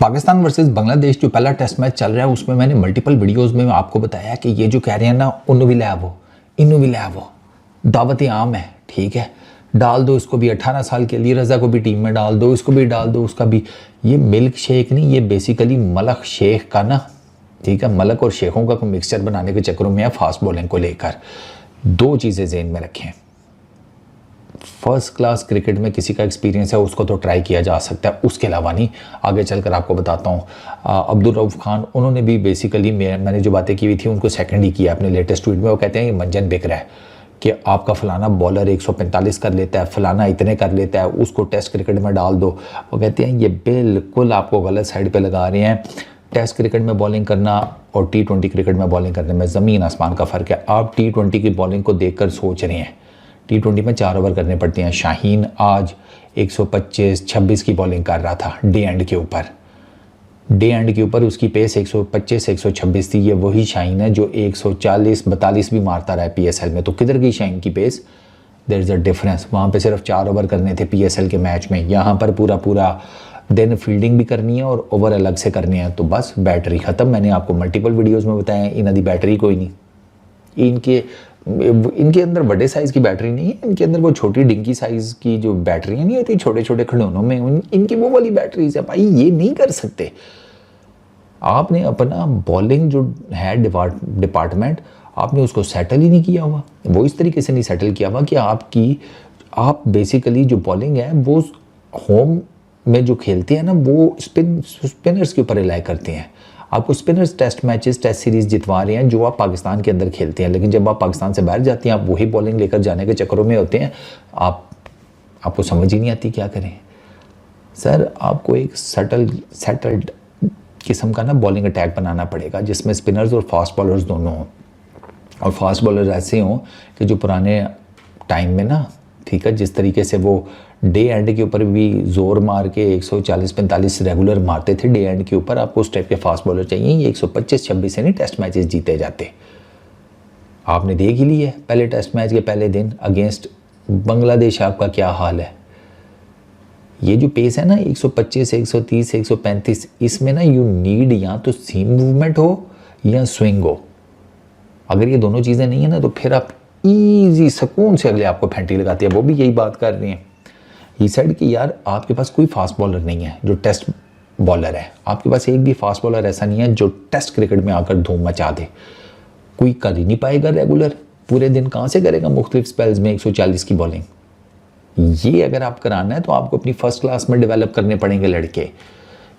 Pakistan versus Bangladesh जो पहला test match चल रहा है उसमें मैंने मल्टीपल वीडियोस में आपको बताया कि ये जो कह रहे हैं ना उन्नु भी लावो इन्नु भी लावो, दावत आम है, ठीक है, डाल दो इसको भी, 18 साल के लिए रज़ा को भी टीम में डाल दो, इसको भी डाल दो, उसका भी। ये मिल्क शेक नहीं, ये बेसिकली मलक शेख का ना, ठीक है, मलक और शेखों का कोई मिक्सचर बनाने के चक्करों में है फास्ट बॉलिंग को लेकर। दो चीज़ें जेहन में रखें, फर्स्ट क्लास क्रिकेट में किसी का एक्सपीरियंस है उसको तो ट्राई किया जा सकता है, उसके अलावा नहीं। आगे चलकर आपको बताता हूँ। अब्दुल रऊफ खान, उन्होंने भी बेसिकली मैंने जो बातें की हुई थी उनको सेकंड ही किया अपने लेटेस्ट ट्वीट में। वो कहते हैं ये मंजन बिक रहा है कि आपका फलाना बॉलर 145 कर लेता है, फलाना इतने कर लेता है, उसको टेस्ट क्रिकेट में डाल दो। वो कहते हैं ये बिल्कुल आपको गलत साइड पर लगा रहे हैं। टेस्ट क्रिकेट में बॉलिंग करना और T20 क्रिकेट में बॉलिंग करने में ज़मीन आसमान का फ़र्क है। आप T20 की बॉलिंग को देखकर सोच रहे हैं, T20 में 4 ओवर करने पड़ते हैं। शाहीन आज 125-26 की बॉलिंग कर रहा था डे एंड के ऊपर, डे एंड के ऊपर उसकी पेस 125-126 थी। ये वही शाहीन है जो 140-42 भी मारता रहा है PSL में। तो किधर गई शाहीन की pace? There is a difference. वहाँ पे सिर्फ 4 ओवर करने थे PSL के मैच में, यहाँ पर पूरा दिन फील्डिंग भी करनी है और ओवर अलग से करने हैं। तो बस बैटरी ख़त्म। मैंने आपको मल्टीपल वीडियोज़ में बताया इन्हों की बैटरी कोई नहीं, इनके अंदर बड़े साइज़ की बैटरी नहीं है, इनके अंदर वो छोटी डिंकी साइज़ की जो बैटरियाँ नहीं होती छोटे छोटे खिलौनों में, इनकी वो वाली बैटरीज है। भाई ये नहीं कर सकते। आपने अपना बॉलिंग जो है डिपार्टमेंट, आपने उसको सेटल ही नहीं किया हुआ। वो इस तरीके से नहीं सेटल किया हुआ कि आप बेसिकली जो बॉलिंग है वो होम में जो खेलते हैं ना वो स्पिनर्स के ऊपर रिलाई करते हैं। आपको spinners test matches test series जितवा रहे हैं जो आप पाकिस्तान के अंदर खेलते हैं, लेकिन जब आप पाकिस्तान से बाहर जाते हैं आप वही बॉलिंग लेकर जाने के चक्करों में होते हैं। आपको समझ ही नहीं आती क्या करें। सर आपको एक सेटल्ड किस्म का ना बॉलिंग अटैक बनाना पड़ेगा जिसमें स्पिनर्स और फास्ट बॉलर्स दोनों हों, और फास्ट बॉलर्स ऐसे हों कि जो पुराने टाइम में ना, ठीक है, जिस तरीके से वो डे एंड के ऊपर भी जोर मार के 140-45 रेगुलर मारते थे डे एंड के ऊपर, आपको उस टाइप के फास्ट बॉलर चाहिए। ये 125-26 से नहीं टेस्ट मैचेस जीते जाते। आपने देख ही लिया पहले टेस्ट मैच के पहले दिन अगेंस्ट बांग्लादेश आपका क्या हाल है। ये जो पेस है ना 125, 130, 135, इसमें ना यू नीड या तो सीम मूवमेंट हो या स्विंग हो। अगर ये दोनों चीज़ें नहीं है ना तो फिर आप ईजी सुकून से अगले आपको फेंटी लगाती है। वो भी यही बात कर रही हैं, ये साइड कि यार आपके पास कोई फास्ट बॉलर नहीं है जो टेस्ट बॉलर है, आपके पास एक भी फास्ट बॉलर ऐसा नहीं है जो टेस्ट क्रिकेट में आकर धूम मचा दे। कोई कर ही नहीं पाएगा रेगुलर, पूरे दिन कहाँ से करेगा मुख्तलिफ स्पेल्स में 140 की बॉलिंग। ये अगर आप कराना है तो आपको अपनी फर्स्ट क्लास में डेवलप करने पड़ेंगे लड़के।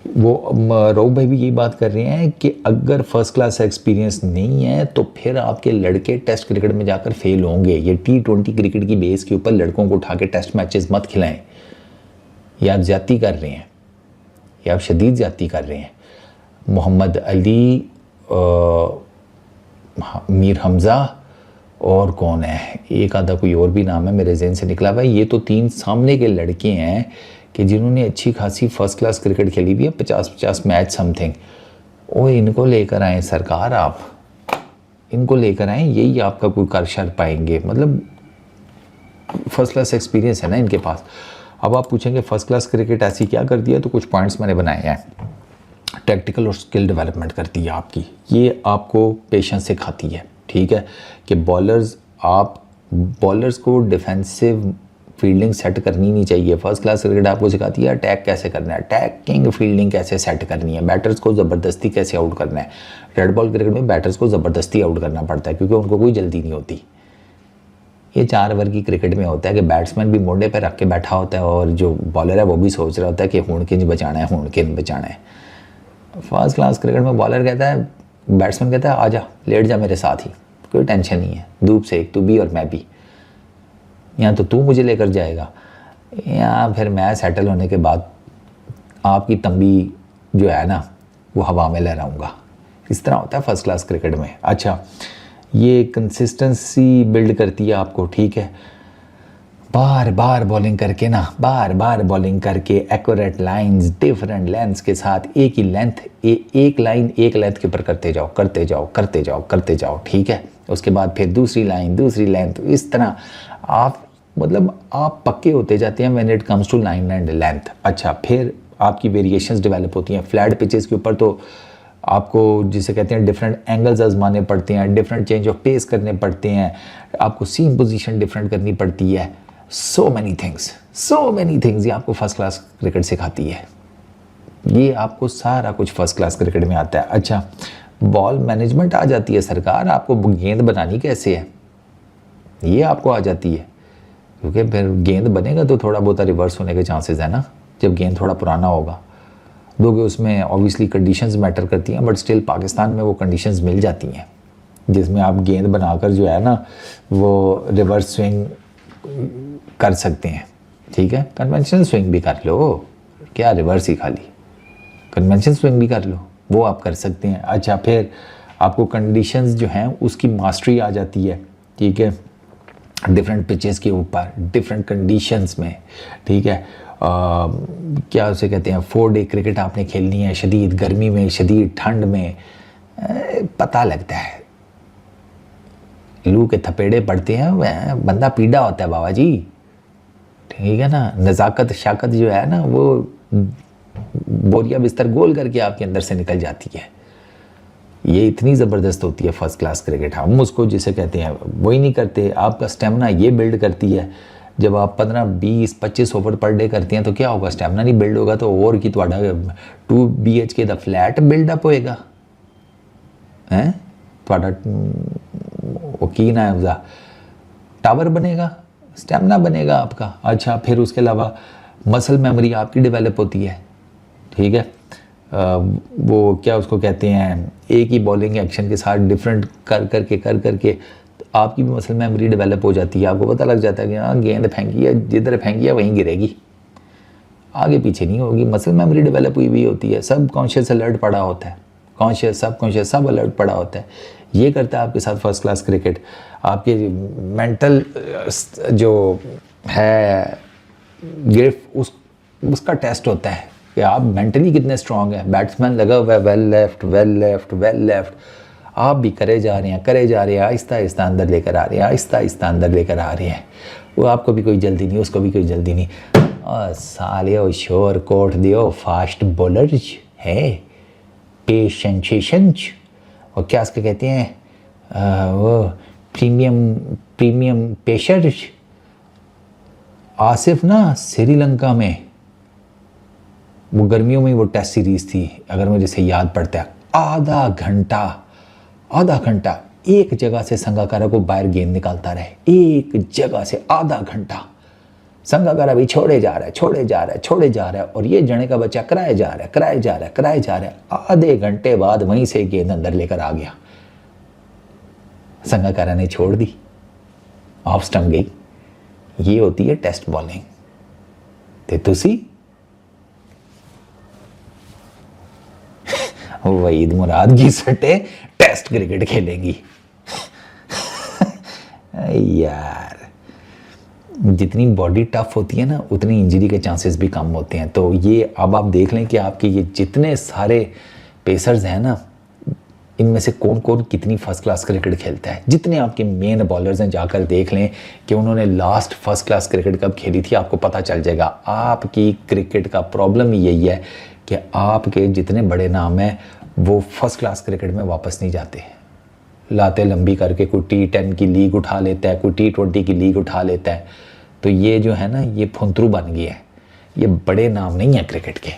वो रऊफ भाई भी यही बात कर रहे हैं कि अगर फर्स्ट क्लास एक्सपीरियंस नहीं है तो फिर आपके लड़के टेस्ट क्रिकेट में जाकर फेल होंगे। ये T20 क्रिकेट की बेस के ऊपर लड़कों को उठा के टेस्ट मैचेस मत खिलाएं। ये आप ज़्यादती कर रहे हैं, ये आप शदीद ज़्यादती कर रहे हैं। मोहम्मद अली, मीर हमज़ा और कौन है, एक आधा कोई और भी नाम है मेरे जहन से निकला हुआ है। ये तो 3 सामने के लड़के हैं कि जिन्होंने अच्छी खासी फर्स्ट क्लास क्रिकेट खेली भी है, 50-50 मैच समथिंग। ओ इनको लेकर आए सरकार, आप इनको लेकर आए, यही आपका कोई कर शर पाएंगे। मतलब फर्स्ट क्लास एक्सपीरियंस है ना इनके पास। अब आप पूछेंगे फर्स्ट क्लास क्रिकेट ऐसी क्या कर दिया, तो कुछ पॉइंट्स मैंने बनाए हैं। टैक्टिकल और स्किल डेवलपमेंट करती है आपकी, ये आपको पेशेंस सिखाती है, ठीक है, कि बॉलर्स को डिफेंसिव फील्डिंग सेट करनी नहीं चाहिए। फर्स्ट क्लास क्रिकेट आपको सिखाती है अटैक कैसे करना है, अटैकिंग फील्डिंग कैसे सेट करनी है, बैटर्स को ज़बरदस्ती कैसे आउट करना है। रेड बॉल क्रिकेट में बैटर्स को ज़बरदस्ती आउट करना पड़ता है क्योंकि उनको कोई जल्दी नहीं होती। ये 4 ओवर की क्रिकेट में होता है कि बैट्समैन भी मोड़े पर रख के बैठा होता है और जो बॉलर है वो भी सोच रहा होता है कि हुड़किंज बचाना है, हुड़किंज बचाना है। फर्स्ट क्लास क्रिकेट में बॉलर कहता है, बैट्समैन कहता है आजा लेट जा मेरे साथ ही, कोई टेंशन नहीं है, धूप से तू भी और मैं भी, या तो तू मुझे लेकर जाएगा या फिर मैं सेटल होने के बाद आपकी तंबी जो है ना वो हवा में लहराऊंगा। इस तरह होता है फर्स्ट क्लास क्रिकेट में। अच्छा, ये कंसिस्टेंसी बिल्ड करती है आपको, ठीक है, बार बार बॉलिंग करके ना, बार बार बॉलिंग करके एक्यूरेट लाइंस डिफरेंट लेंथ्स के साथ एक ही लेंथ, एक लाइन एक लेंथ के ऊपर करते जाओ करते जाओ करते जाओ करते जाओ, ठीक है। उसके बाद फिर दूसरी लाइन दूसरी लेंथ, इस तरह आप मतलब आप पक्के होते जाते हैं when it comes to line and length. अच्छा, फिर आपकी वेरिएशंस डेवलप होती हैं। फ्लैट पिचेस के ऊपर तो आपको जिसे कहते हैं डिफरेंट एंगल्स आजमाने पड़ते हैं, डिफरेंट चेंज ऑफ पेस करने पड़ते हैं, आपको सीम पोजीशन डिफरेंट करनी पड़ती है। सो मैनी थिंग्स ये आपको फर्स्ट क्लास क्रिकेट सिखाती है। ये आपको सारा कुछ फर्स्ट क्लास क्रिकेट में आता है। अच्छा, बॉल मैनेजमेंट आ जाती है सरकार, आपको गेंद बनानी कैसे है ये आपको आ जाती है, क्योंकि फिर गेंद बनेगा तो थोड़ा बहुत रिवर्स होने के चांसेस है ना, जब गेंद थोड़ा पुराना होगा। दोगे उसमें ऑब्वियसली कंडीशंस मैटर करती हैं, बट स्टिल पाकिस्तान में वो कंडीशंस मिल जाती हैं जिसमें आप गेंद बनाकर जो है ना वो रिवर्स स्विंग कर सकते हैं। ठीक है, कन्वेंशनल स्विंग भी कर लो, क्या रिवर्स ही खाली, कन्वेंशनल स्विंग भी कर लो, वो आप कर सकते हैं। अच्छा, फिर आपको कंडीशंस जो हैं उसकी मास्टरी आ जाती है। ठीक है, डिफरेंट पिचेस के ऊपर डिफरेंट कंडीशंस में। ठीक है, क्या उसे कहते हैं, 4 डे क्रिकेट आपने खेलनी है, शदीद गर्मी में, शदीद ठंड में, पता लगता है लू के थपेड़े पड़ते हैं, बंदा पीड़ा होता है बाबा जी। ठीक है ना, नज़ाकत शाकत जो है ना वो बोरिया बिस्तर गोल करके आपके अंदर से निकल जाती है। ये इतनी ज़बरदस्त होती है फर्स्ट क्लास क्रिकेट। हम उसको जिसे कहते हैं वही नहीं करते। आपका स्टेमिना ये बिल्ड करती है, जब आप 15, 20, 25 ओवर पर डे करते हैं तो क्या होगा, स्टेमिना नहीं बिल्ड होगा तो ओवर की थोड़ा 2 BHK दा फ्लैट बिल्डअप होएगा हैं, थोड़ा वो की ना है टावर बनेगा, स्टेमिना बनेगा आपका। अच्छा, फिर उसके अलावा मसल मेमोरी आपकी डेवलप होती है। ठीक है, वो क्या उसको कहते हैं, एक ही बॉलिंग एक्शन के साथ डिफरेंट कर करके आपकी भी मसल मेमोरी डेवलप हो जाती है। आपको पता लग जाता है कि हाँ गेंद फेंकी है, जिधर फेंकी है वहीं गिरेगी, आगे पीछे नहीं होगी। मसल मेमोरी डेवलप हुई भी होती है, सब कॉन्शियस अलर्ट पड़ा होता है, कॉन्शियस सब कॉन्शियस सब अलर्ट पड़ा होता है। ये करता है आपके साथ फर्स्ट क्लास क्रिकेट। आपके मेंटल जो है गिरफ्त उसका टेस्ट होता है कि आप मेंटली कितने स्ट्रांग हैं। बैट्समैन लगा हुआ है वेल लेफ्ट, आप भी करे जा रहे हैं, आहिस्ता आहिस्ता अंदर लेकर आ रहे हैं, वो आपको भी कोई जल्दी नहीं, उसको भी कोई जल्दी नहीं। और साले शोर कोट दियो फास्ट बॉलर है, पेशेंस, और क्या उसके कहते हैं वो प्रीमियम पेशर। आसिफ ना श्रीलंका में वो गर्मियों में वो टेस्ट सीरीज थी, अगर मुझे से याद पड़ता है, आधा घंटा एक जगह से संगाकारा को बाहर गेंद निकालता रहे, एक जगह से आधा घंटा। संगाकारा भी छोड़े जा रहा है और ये जने का बच्चा कराए जा रहा है। आधे घंटे बाद वहीं से गेंद अंदर लेकर आ गया, संगाकारा ने छोड़ दी, ऑफ स्टंप गई। ये होती है टेस्ट बॉलिंग। ते तुसी वहीद मुराद की सटे टेस्ट क्रिकेट खेलेंगी। यार, जितनी बॉडी टफ होती है ना उतनी इंजरी के चांसेस भी कम होते हैं। तो ये अब आप देख लें कि आपके ये जितने सारे पेसर्स हैं ना, इनमें से कौन कौन कितनी फर्स्ट क्लास क्रिकेट खेलता है। जितने आपके मेन बॉलर्स हैं जाकर देख लें कि उन्होंने लास्ट फर्स्ट क्लास क्रिकेट कब खेली थी, आपको पता चल जाएगा। आपकी क्रिकेट का प्रॉब्लम यही है कि आपके जितने बड़े नाम हैं वो फर्स्ट क्लास क्रिकेट में वापस नहीं जाते। लाते लंबी करके कोई T10 की लीग उठा लेता है, कोई T20 की लीग उठा लेता है। तो ये जो है ना, ये फुंतरू बन गया है, ये बड़े नाम नहीं है क्रिकेट के।